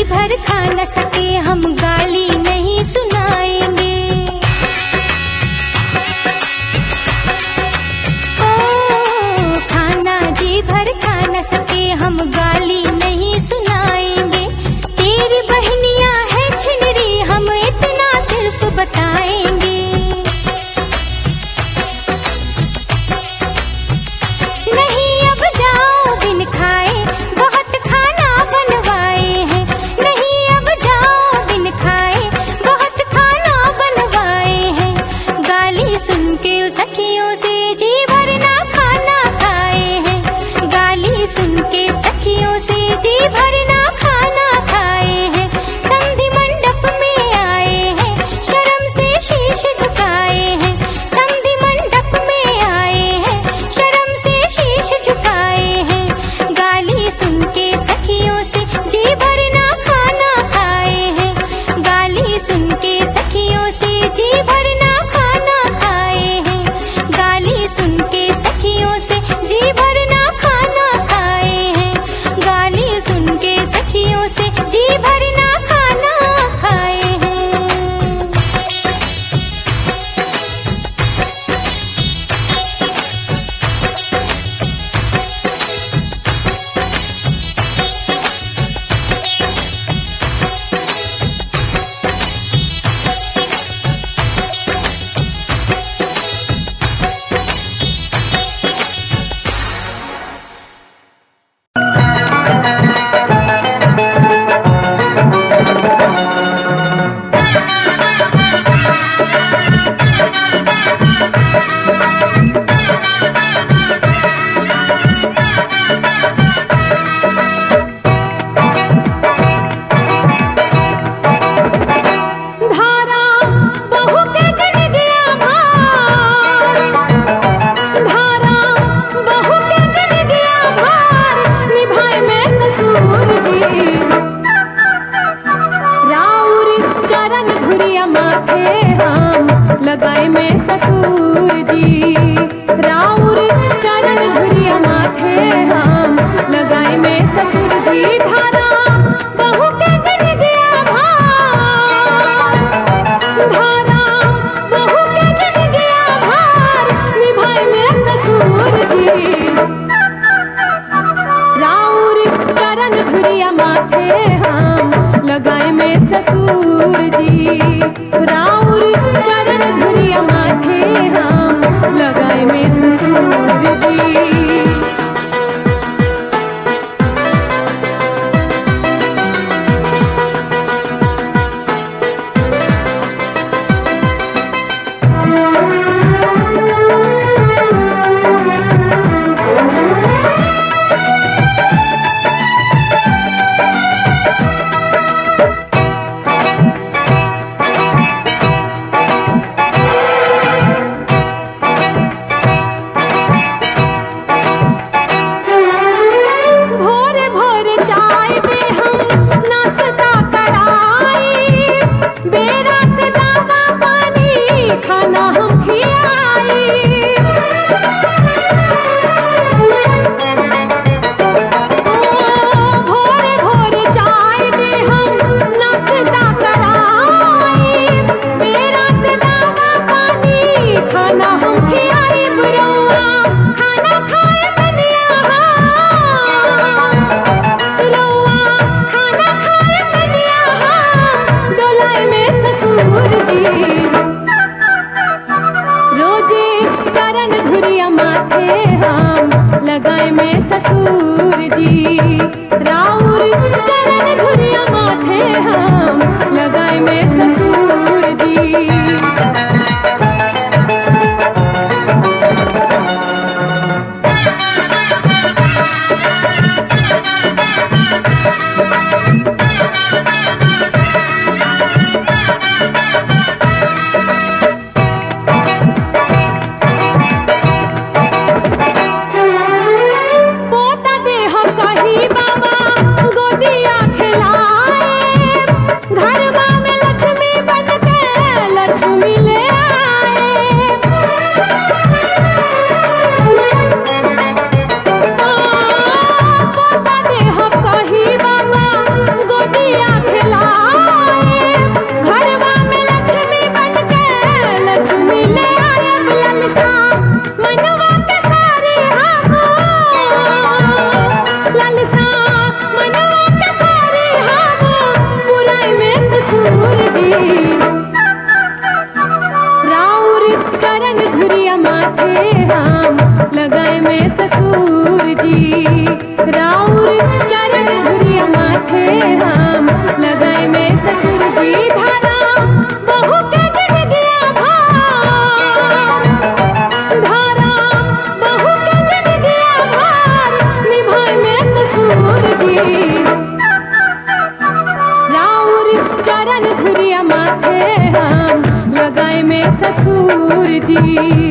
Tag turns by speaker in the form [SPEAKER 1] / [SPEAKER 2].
[SPEAKER 1] भर खा न सके हम गाली नहीं सुनाएंगे। ओ खाना जी भर खा न सके हम गाली नहीं सुनाएंगे। तेरी बहनियां है छिनरी हम इतना सिर्फ बताएंगे। नहीं अब जाओ बिन खाए बहुत खाना बनवाए हैं। नहीं अब जाओ बिन खाए बहुत खाना बनवाए हैं। गाली सुन के सखियों से जी भरना खाना खाए हैं। गाली सुन के सखियों से जी भरना खाना खाए हैं। संधि मंडप में आए हैं शर्म से शीश झुकाए हैं। संधि मंडप में आए हैं शर्म से शीश झुकाए हैं। गाली सुन के सखियों से जी भरना खाना खाए हैं। गाली सुन के सखियों से जी भरना खाना खाए हैं। गाली सुन के सखियों से जी भरना खाना खाए हैं। गाली सुन के सखियों से जी भरना खाना खाए हैं।
[SPEAKER 2] लगाए में ससुर जी राउर चरण धुरिया माथे हम लगाए में ससुर जी। धारा बहू के जन गया भार। धारा बहू के जन गया भार निभाए में ससुर जी। राउर चरण धुरिया माथे हम लगाए में ससुर जी। राउर चरण धुरिया माथे हम लगाए में ससुर जी। लगाए में ससुर जी राउर चरण धुरिया माथे हम लगाए में ससुर जी। पोता देह कही बाबा जी।